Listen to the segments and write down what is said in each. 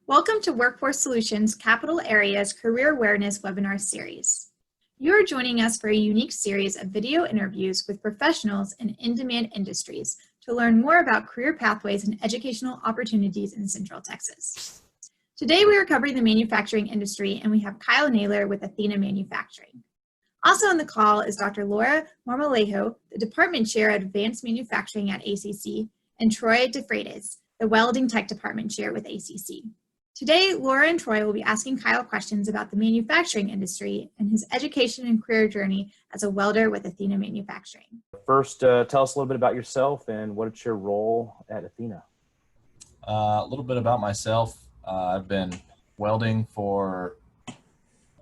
Welcome to Workforce Solutions Capital Areas Career Awareness webinar series. You are joining us for a unique series of video interviews with professionals in in-demand industries to learn more about career pathways and educational opportunities in Central Texas. Today we are covering the manufacturing industry, and we have Kyle Naylor with Athena Manufacturing. Also on the call is Dr. Laura Marmolejo, the Department Chair of Advanced Manufacturing at ACC, and Troy DeFreitas, the Welding Tech Department Chair with ACC. Today, Laura and Troy will be asking Kyle questions about the manufacturing industry and his education and career journey as a welder with Athena Manufacturing. First, tell us a little bit about yourself and what's your role at Athena. A little bit about myself. I've been welding for,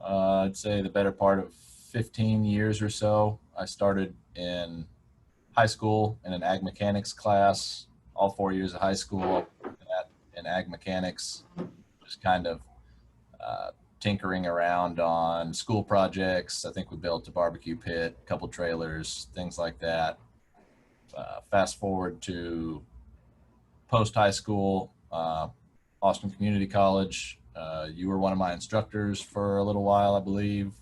I'd say, the better part of 15 years or so. I started in high school in an ag mechanics class, all 4 years of high school in ag mechanics. Just kind of tinkering around on school projects. I think we built a barbecue pit, a couple trailers, things like that. Fast forward to post high school, Austin Community College. You were one of my instructors for a little while, I believe.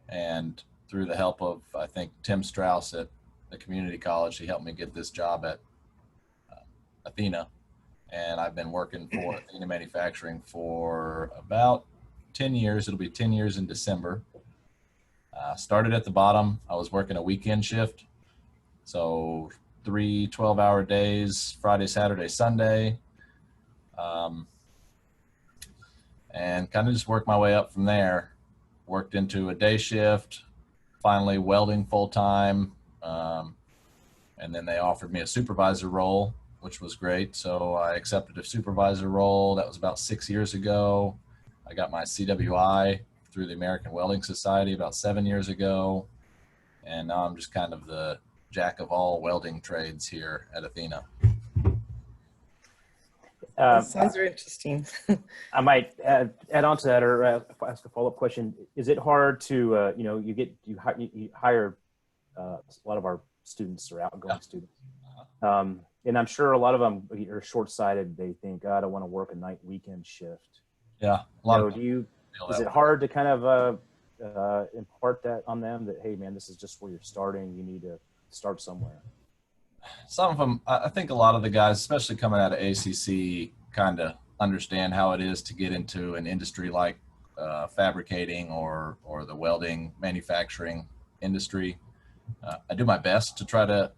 And through the help of, I think, Tim Strauss at the community college, he helped me get this job at Athena. And I've been working for Athena Manufacturing for about 10 years. It'll be 10 years in December. Started at the bottom. I was working a weekend shift. So 3 12-hour days, Friday, Saturday, Sunday. And kind of just worked my way up from there. Worked into a day shift, finally welding full-time. And then they offered me a supervisor role, which was great. So I accepted a supervisor role. That was about 6 years ago. I got my CWI through the American Welding Society about 7 years ago. And now I'm just kind of the jack of all welding trades here at Athena. That sounds very interesting. I might add on to that or ask a follow-up question. Is it hard to, you hire a lot of our students or outgoing students. And I'm sure a lot of them are short-sighted. They think, God, I don't want to work a night weekend shift. Yeah. Is it hard to kind of impart that on them that, hey, man, this is just where you're starting. You need to start somewhere. Some of them, I think a lot of the guys, especially coming out of ACC, kind of understand how it is to get into an industry like fabricating or the welding manufacturing industry. I do my best to try to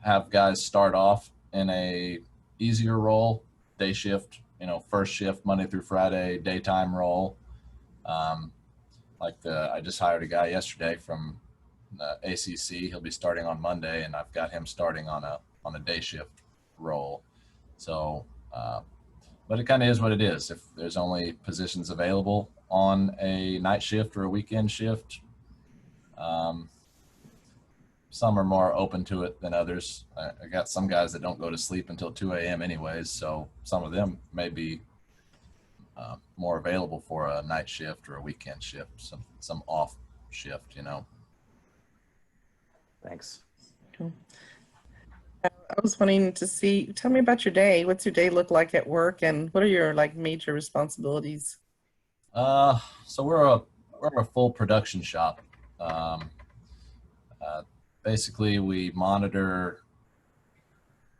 have guys start off in a easier role, day shift, first shift, Monday through Friday, daytime role. I just hired a guy yesterday from the ACC. He'll be starting on Monday, and I've got him starting on a day shift role. So, but it kind of is what it is. If there's only positions available on a night shift or a weekend shift, some are more open to it than others. I got some guys that don't go to sleep until 2 a.m. anyways, so some of them may be more available for a night shift or a weekend shift, some off shift, Thanks. I was wanting to tell me about your day. What's your day look like at work, and what are your major responsibilities? So we're a full production shop. Basically, we monitor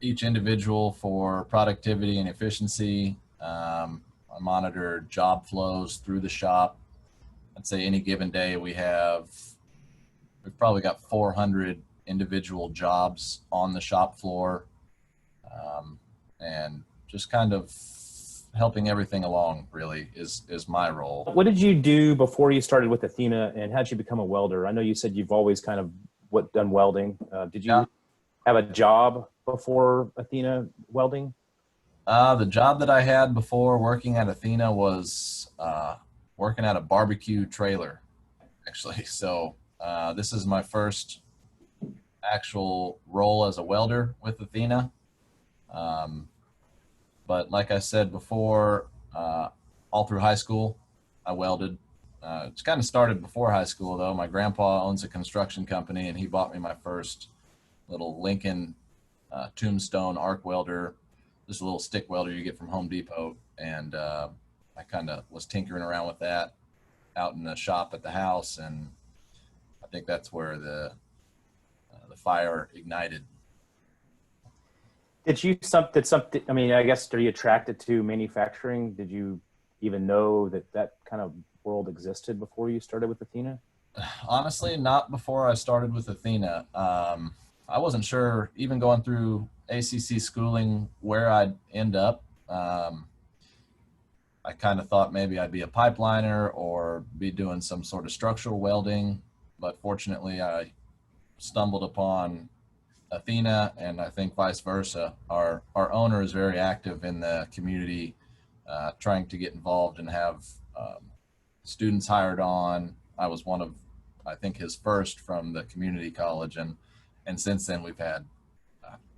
each individual for productivity and efficiency. I monitor job flows through the shop. I'd say any given day we've probably got 400 individual jobs on the shop floor, and just kind of helping everything along really is my role. What did you do before you started with Athena, and how did you become a welder? I know you said you've always kind of done welding. Did you have a job before Athena welding? The job that I had before working at Athena was working at a barbecue trailer, actually. So this is my first actual role as a welder with Athena. But like I said before, all through high school, I welded. It's kind of started before high school, though. My grandpa owns a construction company, and he bought me my first little Lincoln tombstone arc welder. just a little stick welder you get from Home Depot. And I kind of was tinkering around with that out in the shop at the house. And I think that's where the fire ignited. Did something, I mean, I guess, are you attracted to manufacturing? Did you even know that kind of world existed before you started with Athena? Honestly, not before I started with Athena. I wasn't sure, even going through ACC schooling, where I'd end up. I kind of thought maybe I'd be a pipeliner or be doing some sort of structural welding, but fortunately I stumbled upon Athena, and I think vice versa. Our owner is very active in the community, trying to get involved and have students hired on. I was one of, I think, his first from the community college, and since then we've had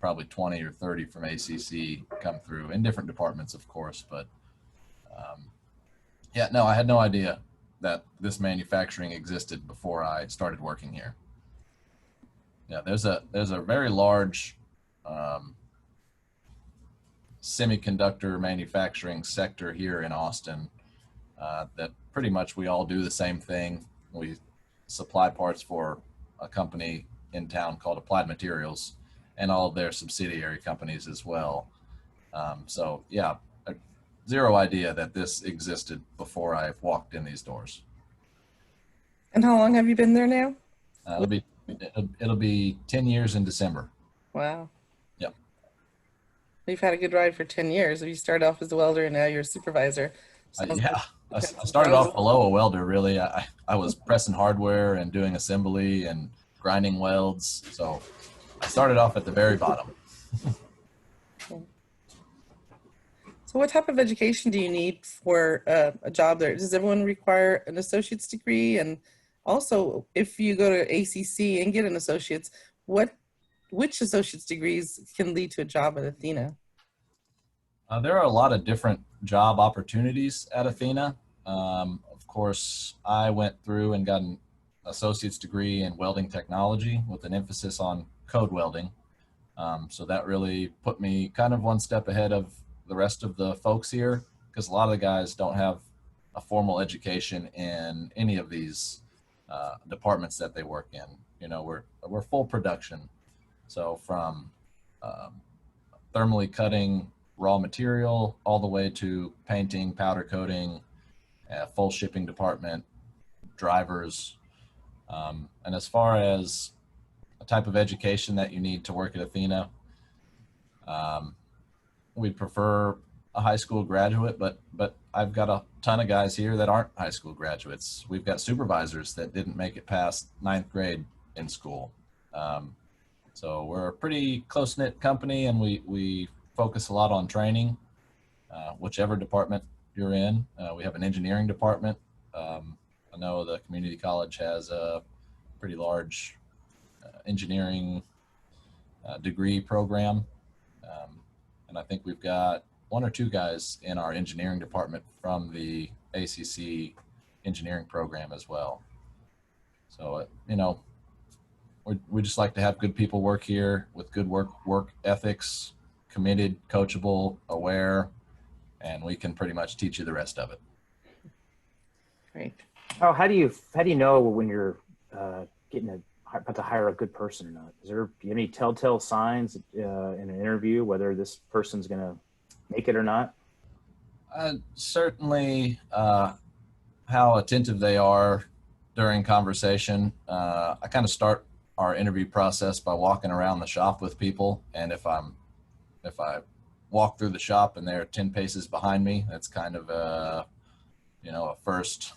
probably 20 or 30 from ACC come through in different departments, of course. But yeah, no, I had no idea that this manufacturing existed before I started working here. Yeah, there's a very large semiconductor manufacturing sector here in Austin that pretty much we all do the same thing. We supply parts for a company in town called Applied Materials and all of their subsidiary companies as well. So yeah, zero idea that this existed before I walked in these doors. And how long have you been there now? It'll be 10 years in December. Wow. Yep. You've had a good ride for 10 years. You started off as a welder and now you're a supervisor. Yeah, I started off below a welder, really. I was pressing hardware and doing assembly and grinding welds. So I started off at the very bottom. So what type of education do you need for a job there? Does everyone require an associate's degree? And also, if you go to ACC and get an associate's, which associate's degrees can lead to a job at Athena? There are a lot of different job opportunities at Athena. Of course, I went through and got an associate's degree in welding technology with an emphasis on code welding. So that really put me kind of one step ahead of the rest of the folks here, because a lot of the guys don't have a formal education in any of these departments that they work in. You know, we're full production. So from thermally cutting raw material all the way to painting, powder coating, full shipping department, drivers. And as far as a type of education that you need to work at Athena, we'd prefer a high school graduate, but I've got a ton of guys here that aren't high school graduates. We've got supervisors that didn't make it past 9th grade in school. So we're a pretty close-knit company, and we focus a lot on training, whichever department you're in. We have an engineering department. I know the community college has a pretty large engineering degree program. And I think we've got 1 or 2 guys in our engineering department from the ACC engineering program as well. So, you know, we just like to have good people work here with good work ethics, committed, coachable, aware, and we can pretty much teach you the rest of it. Great. Oh, how do you know when you're about to hire a good person or not? Do you have any telltale signs in an interview whether this person's going to make it or not? Certainly how attentive they are during conversation. I kind of start our interview process by walking around the shop with people, and if I walk through the shop and they're 10 paces behind me, that's kind of a first,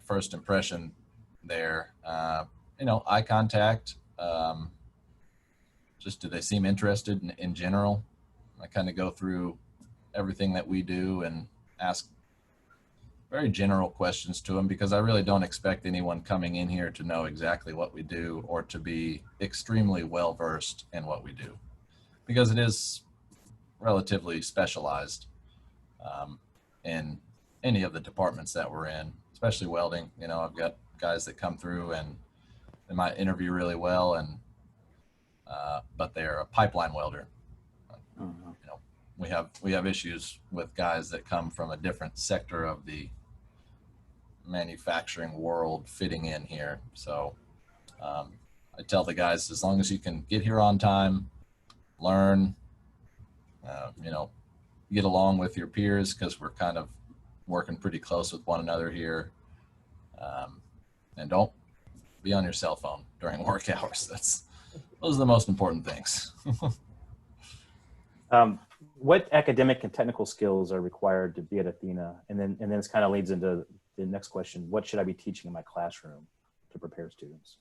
first impression there. Eye contact. Just do they seem interested in general? I kind of go through everything that we do and ask very general questions to them, because I really don't expect anyone coming in here to know exactly what we do or to be extremely well versed in what we do, because it is relatively specialized in any of the departments that we're in, especially welding. I've got guys that come through and they might interview really well, and but they're a pipeline welder. Mhm. You know, we have issues with guys that come from a different sector of the manufacturing world fitting in here. So I tell the guys, as long as you can get here on time, learn, you know, get along with your peers, because we're kind of working pretty close with one another here, and don't be on your cell phone during work hours. Those are the most important things. What academic and technical skills are required to be at Athena? And then this kind of leads into the next question: what should I be teaching in my classroom to prepare students?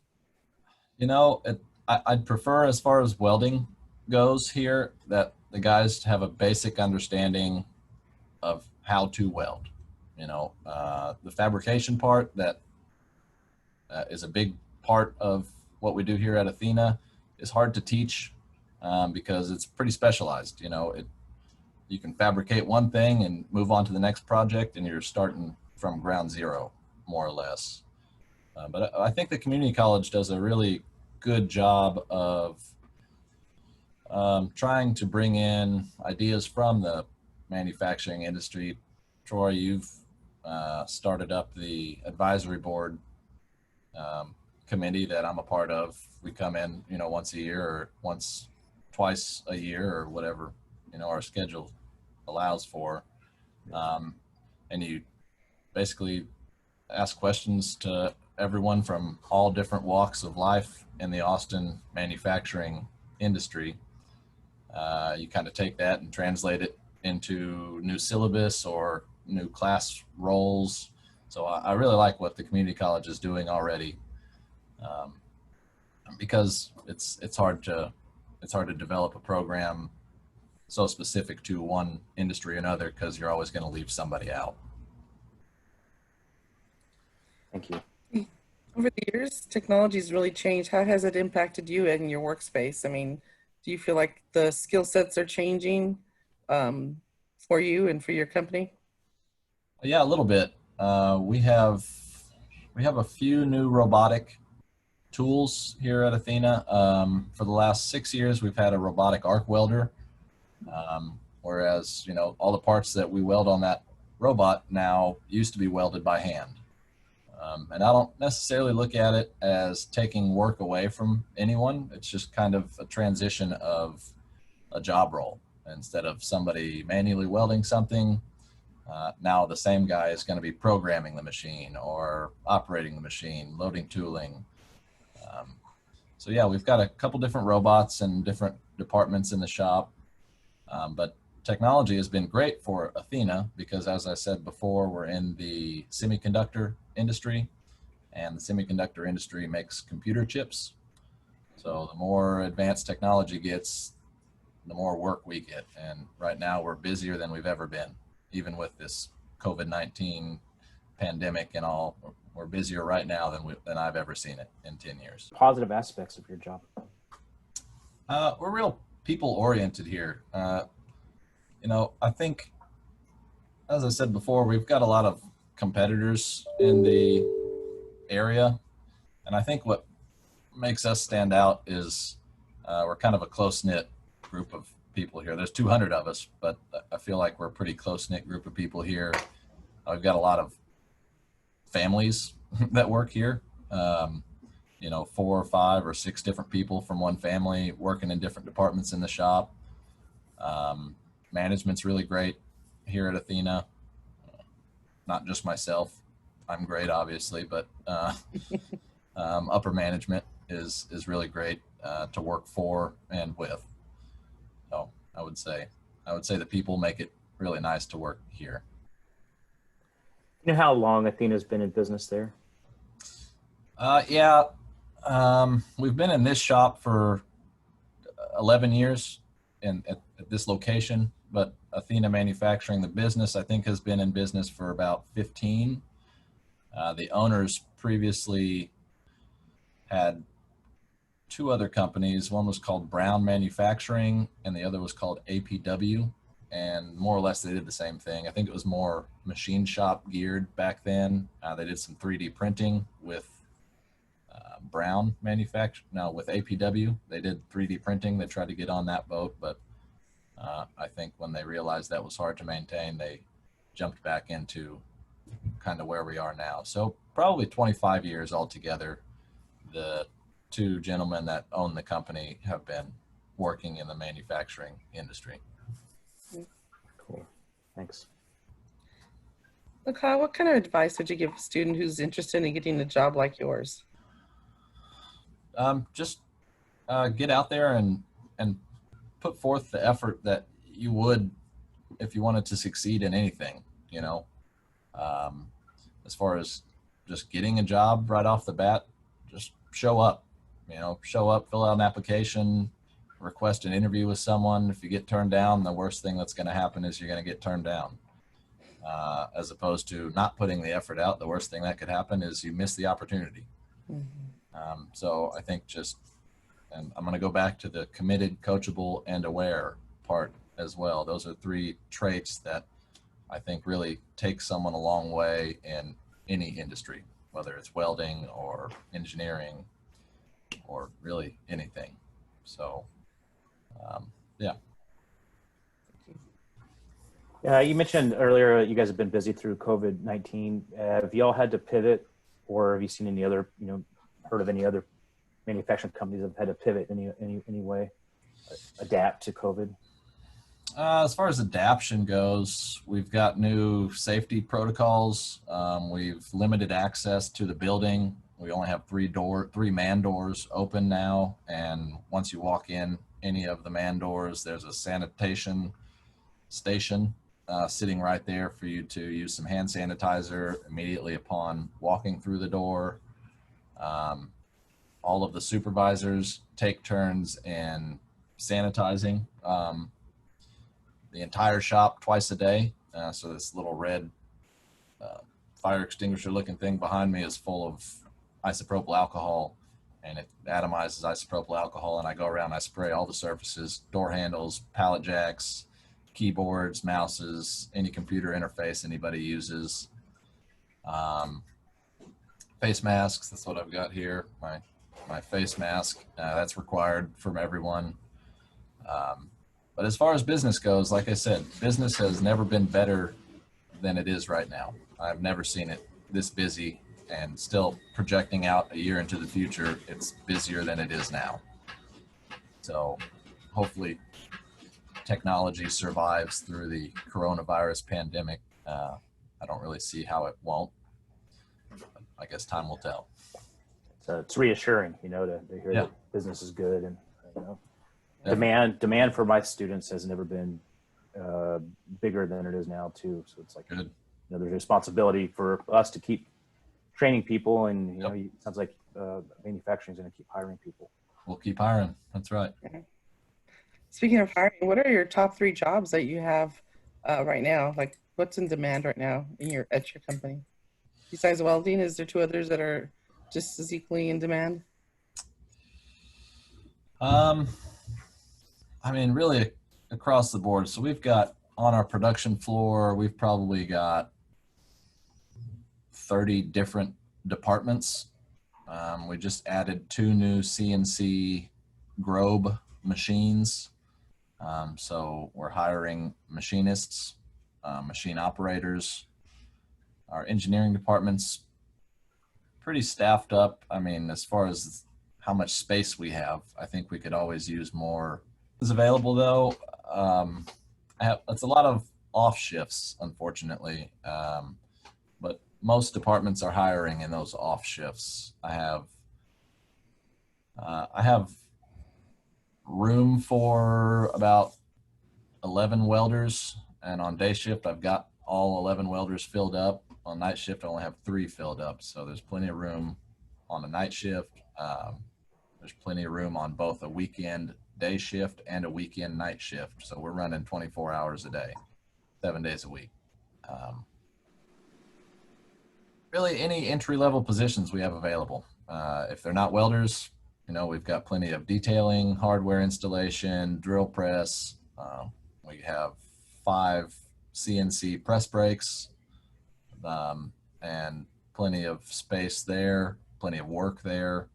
You know, I'd prefer, as far as welding goes here, that the guys have a basic understanding of how to weld. You know, the fabrication part that is a big part of what we do here at Athena is hard to teach because it's pretty specialized. You know, you can fabricate one thing and move on to the next project, and you're starting from ground zero, more or less. But I think the community college does a really good job of trying to bring in ideas from the manufacturing industry. Troy, you've started up the advisory board committee that I'm a part of. We come in, you know, once a year or twice a year or whatever, you know, our schedule allows for. And you basically ask questions to everyone from all different walks of life in the Austin manufacturing industry. You kind of take that and translate it into new syllabus or new class roles. So I really like what the community college is doing already, because it's hard to develop a program so specific to one industry or another, because you're always going to leave somebody out. Thank you. Over the years, technology's really changed. How has it impacted you and your workspace? I mean, do you feel like the skill sets are changing for you and for your company? Yeah, a little bit. We have a few new robotic tools here at Athena. For the last 6 years, we've had a robotic arc welder, whereas, you know, all the parts that we weld on that robot now used to be welded by hand. And I don't necessarily look at it as taking work away from anyone. It's just kind of a transition of a job role. Instead of somebody manually welding something, now the same guy is going to be programming the machine or operating the machine, loading tooling. So yeah, we've got a couple different robots and different departments in the shop. But technology has been great for Athena because, as I said before, we're in the semiconductor industry, and the semiconductor industry makes computer chips. So the more advanced technology gets, the more work we get. And right now we're busier than we've ever been, even with this COVID-19 pandemic and all. We're busier right now than I've ever seen it in 10 years. Positive aspects of your job. We're real people oriented here. You know, I think, as I said before, we've got a lot of competitors in the area. And I think what makes us stand out is we're kind of a close-knit group of people here. There's 200 of us, but I feel like we're a pretty close-knit group of people here. We've got a lot of families that work here. You know, 4 or 5 or 6 different people from one family working in different departments in the shop. Management's really great here at Athena. Not just myself. I'm great, obviously, but upper management is really great to work for and with. So I would say the people make it really nice to work here. You know how long Athena's been in business there? Yeah, we've been in this shop for 11 years at this location, but Athena Manufacturing, the business, I think has been in business for about 15. The owners previously had 2 other companies. One was called Brown Manufacturing and the other was called APW. And more or less they did the same thing. I think it was more machine shop geared back then. They did some 3D printing with Brown manufacture. Now with APW, they did 3D printing. They tried to get on that boat, but I think when they realized that was hard to maintain, they jumped back into kind of where we are now. So probably 25 years altogether. The two gentlemen that own the company have been working in the manufacturing industry. Cool. Thanks. Look, Kyle, what kind of advice would you give a student who's interested in getting a job like yours? Just get out there and put forth the effort that you would if you wanted to succeed in anything, you know. As far as just getting a job right off the bat, just show up, show up, fill out an application, request an interview with someone. If you get turned down, the worst thing that's going to happen is you're going to get turned down. As opposed to not putting the effort out, the worst thing that could happen is you miss the opportunity. So I think and I'm going to go back to the committed, coachable, and aware part as well. Those are three traits that I think really take someone a long way in any industry, whether it's welding or engineering or really anything. So, yeah. You mentioned earlier you guys have been busy through COVID-19. Have y'all had to pivot, or have you seen any other, heard of any other manufacturing companies that have had to pivot any way, adapt to COVID? As far as adaption goes, we've got new safety protocols. We've limited access to the building. We only have three man doors open now. And once you walk in any of the man doors, there's a sanitation station sitting right there for you to use some hand sanitizer immediately upon walking through the door. All of the supervisors take turns in sanitizing the entire shop twice a day. So this little red fire extinguisher looking thing behind me is full of isopropyl alcohol, and it atomizes isopropyl alcohol, and I go around, I spray all the surfaces, door handles, pallet jacks, keyboards, mouses, any computer interface anybody uses. Face masks, that's what I've got here, my face mask, that's required from everyone. But as far as business goes, like I said, business has never been better than it is right now. I've never seen it this busy, and still projecting out a year into the future, it's busier than it is now. So hopefully technology survives through the coronavirus pandemic. I don't really see how it won't. I guess time will tell. So it's reassuring, to hear Yeah. that business is good, and Yeah. demand for my students has never been bigger than it is now too. So it's like Good. there's a responsibility for us to keep training people, and Yep. it sounds like manufacturing is going to keep hiring people. We'll keep hiring. That's right. Speaking of hiring, what are your top 3 jobs that you have right now? Like, what's in demand right now at your company? Besides welding, is there 2 others that are just as equally in demand? Really across the board. So we've got on our production floor, we've probably got 30 different departments. We just added 2 new CNC Grobe machines. So we're hiring machinists, machine operators. Our engineering department's pretty staffed up. As far as how much space we have, I think we could always use more. Is available though. It's a lot of off shifts, unfortunately. But most departments are hiring in those off shifts. I have room for about 11 welders, and on day shift I've got all 11 welders filled up. On night shift I only have 3 filled up, so there's plenty of room on a night shift. There's plenty of room on both a weekend day shift and a weekend night shift, so we're running 24 hours a day, 7 days a week. Really any entry-level positions we have available. If they're not welders, we've got plenty of detailing, hardware installation, drill press. We have 5 CNC press brakes, and plenty of space there, plenty of work there.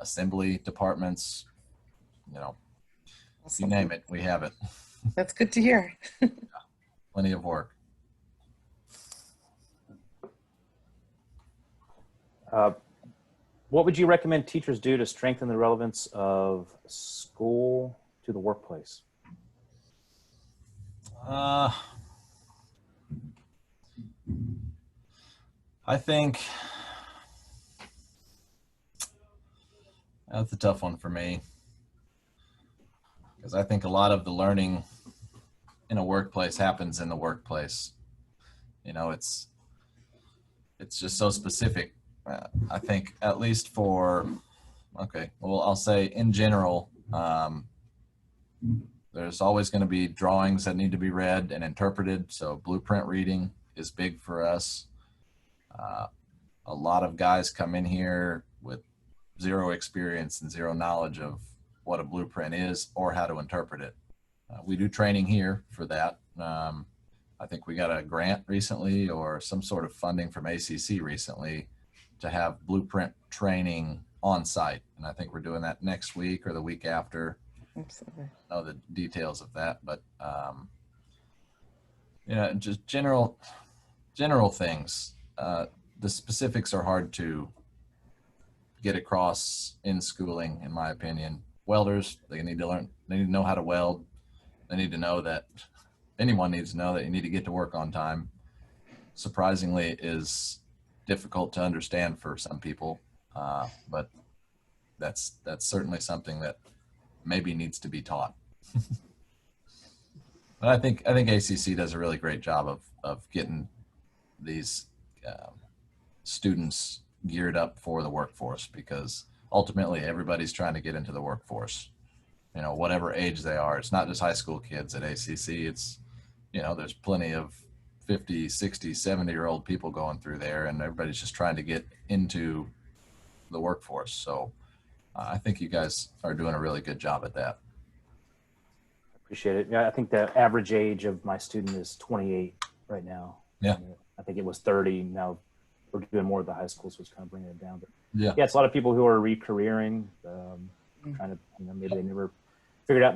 assembly departments, you know, you Awesome. name it, we have it. That's good to hear. Plenty of work. What would you recommend teachers do to strengthen the relevance of school to the workplace? I think that's a tough one for me, because I think a lot of the learning in a workplace happens in the workplace. You know, it's just so specific. I think at least for, okay, well, I'll say in general, there's always going to be drawings that need to be read and interpreted. So blueprint reading is big for us. A lot of guys come in here with zero experience and zero knowledge of what a blueprint is or how to interpret it. We do training here for that. I think we got a grant recently or some sort of funding from ACC recently to have blueprint training on site. And I think we're doing that next week or the week after. Absolutely. I don't know the details of that, but yeah, just general things. The specifics are hard to get across in schooling, in my opinion. Welders, they need to learn, they need to know how to weld. They need to know that, anyone needs to know that you need to get to work on time. Surprisingly, is difficult to understand for some people, but that's certainly something that maybe needs to be taught. But I think ACC does a really great job of getting these students geared up for the workforce, because ultimately everybody's trying to get into the workforce, you know, whatever age they are. It's not just high school kids at ACC. It's, you know, there's plenty of 50, 60, 70-year-old people going through there, and everybody's just trying to get into the workforce. So I think you guys are doing a really good job at that. Appreciate it. Yeah, I think the average age of my student is 28 right now. Yeah. I think it was 30. Now we're doing more of the high schools, which kind of bringing it down. But Yeah, it's a lot of people who are re-careering, trying to, you know, maybe they never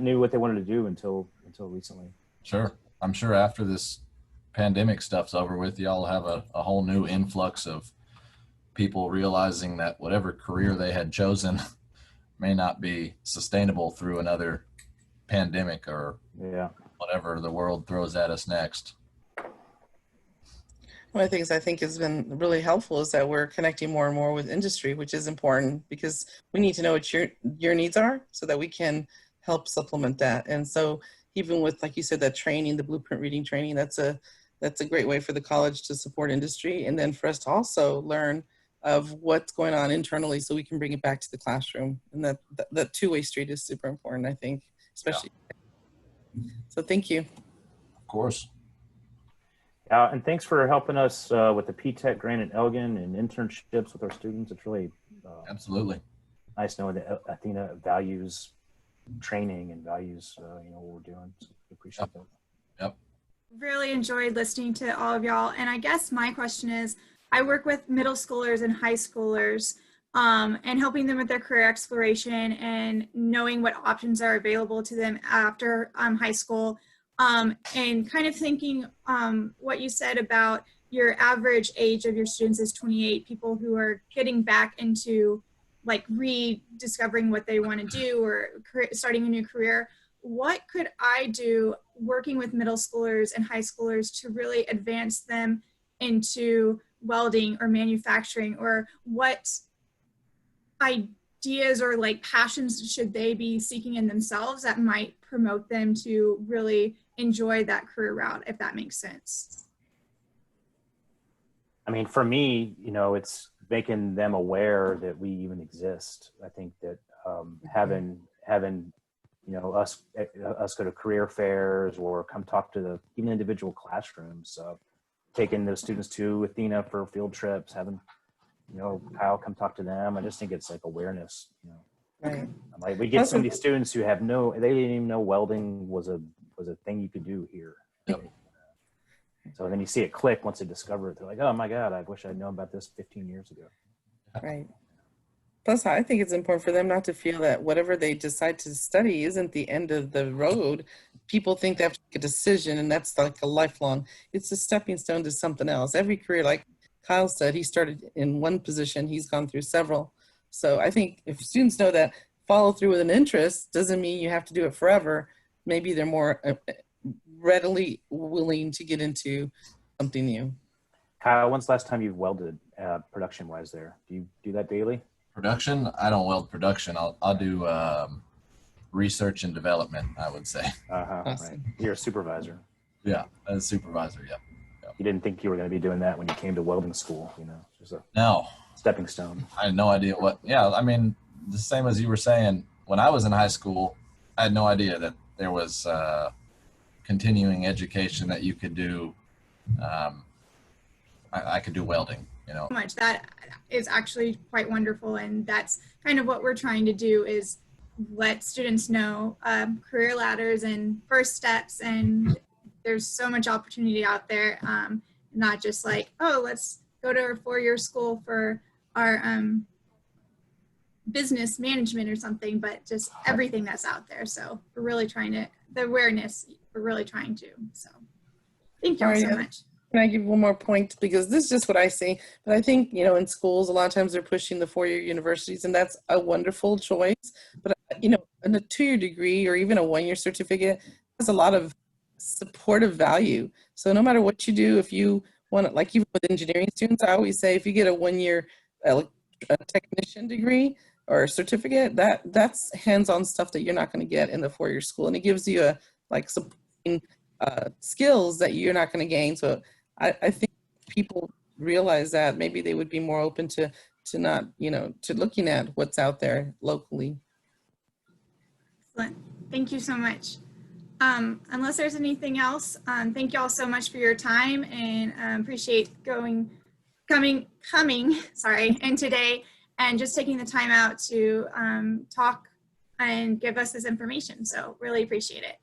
knew what they wanted to do until recently. sure. I'm sure after this pandemic stuff's over with, y'all have a whole new influx of people realizing that whatever career they had chosen may not be sustainable through another pandemic or whatever the world throws at us next. One of the things I think has been really helpful is that we're connecting more and more with industry, which is important because we need to know what your needs are so that we can help supplement that. And so even with, like you said, that training, the blueprint reading training, that's a great way for the college to support industry. And then for us to also learn of what's going on internally so we can bring it back to the classroom. And that two-way street is super important, I think, especially. Yeah. So thank you. Of course. And thanks for helping us with the P-TECH grant at Elgin and internships with our students. It's really absolutely nice knowing that Athena values training and values you know, what we're doing. So we appreciate that. Yep. Really enjoyed listening to all of y'all. And I guess my question is, I work with middle schoolers and high schoolers and helping them with their career exploration and knowing what options are available to them after high school. And kind of thinking what you said about your average age of your students is 28, people who are getting back into like rediscovering what they want to do or starting a new career. What could I do working with middle schoolers and high schoolers to really advance them into welding or manufacturing, or what ideas or like passions should they be seeking in themselves that might promote them to really enjoy that career route, if that makes sense? I mean, for me, you know, it's making them aware that we even exist. I think that having you know, us go to career fairs or come talk to the even individual classrooms, taking those students to Athena for field trips, having, you know, Kyle come talk to them. I just think it's like awareness, you know. Right. Like we get some of these students who have they didn't even know welding was a thing you could do here. Yep. So then you see it click once they discover it. They're like, oh my God, I wish I'd known about this 15 years ago. Right. Plus, I think it's important for them not to feel that whatever they decide to study isn't the end of the road. People think they have to make a decision, and that's like a lifelong. It's a stepping stone to something else. Every career, like Kyle said, he started in one position, he's gone through several. So I think if students know that follow through with an interest doesn't mean you have to do it forever. Maybe they're more readily willing to get into something new. Kyle, when's the last time you've welded production-wise there? Do you do that daily? Production, I don't weld production. I'll do research and development, I would say. Uh-huh, Awesome. right. You're a supervisor. Yeah, as a supervisor, yeah. You didn't think you were going to be doing that when you came to welding school, you know, just a No, stepping stone. I had no idea what, yeah, I mean, the same as you were saying, when I was in high school, I had no idea that there was continuing education that you could do. I could do welding, you know. Much that is actually quite wonderful, and that's kind of what we're trying to do is let students know career ladders and first steps, and there's so much opportunity out there, not just like, oh, let's go to a 4-year school for our business management or something, but just everything that's out there. So we're really trying to, the awareness, we're really trying to. So thank you all so much. Can I give one more point? Because this is just what I see. But I think, you know, in schools, a lot of times they're pushing the 4-year universities, and that's a wonderful choice. But, you know, in a 2-year degree or even a 1-year certificate has a lot of supportive value. So no matter what you do, if you want to, like even with engineering students, I always say if you get a 1-year a technician degree or a certificate, that's hands-on stuff that you're not going to get in the 4-year school. And it gives you a like supporting skills that you're not going to gain. So I think people realize that maybe they would be more open to not, you know, to looking at what's out there locally. Excellent. Thank you so much. Unless there's anything else, thank you all so much for your time, and appreciate coming, sorry, and today, and just taking the time out to talk and give us this information. So really appreciate it.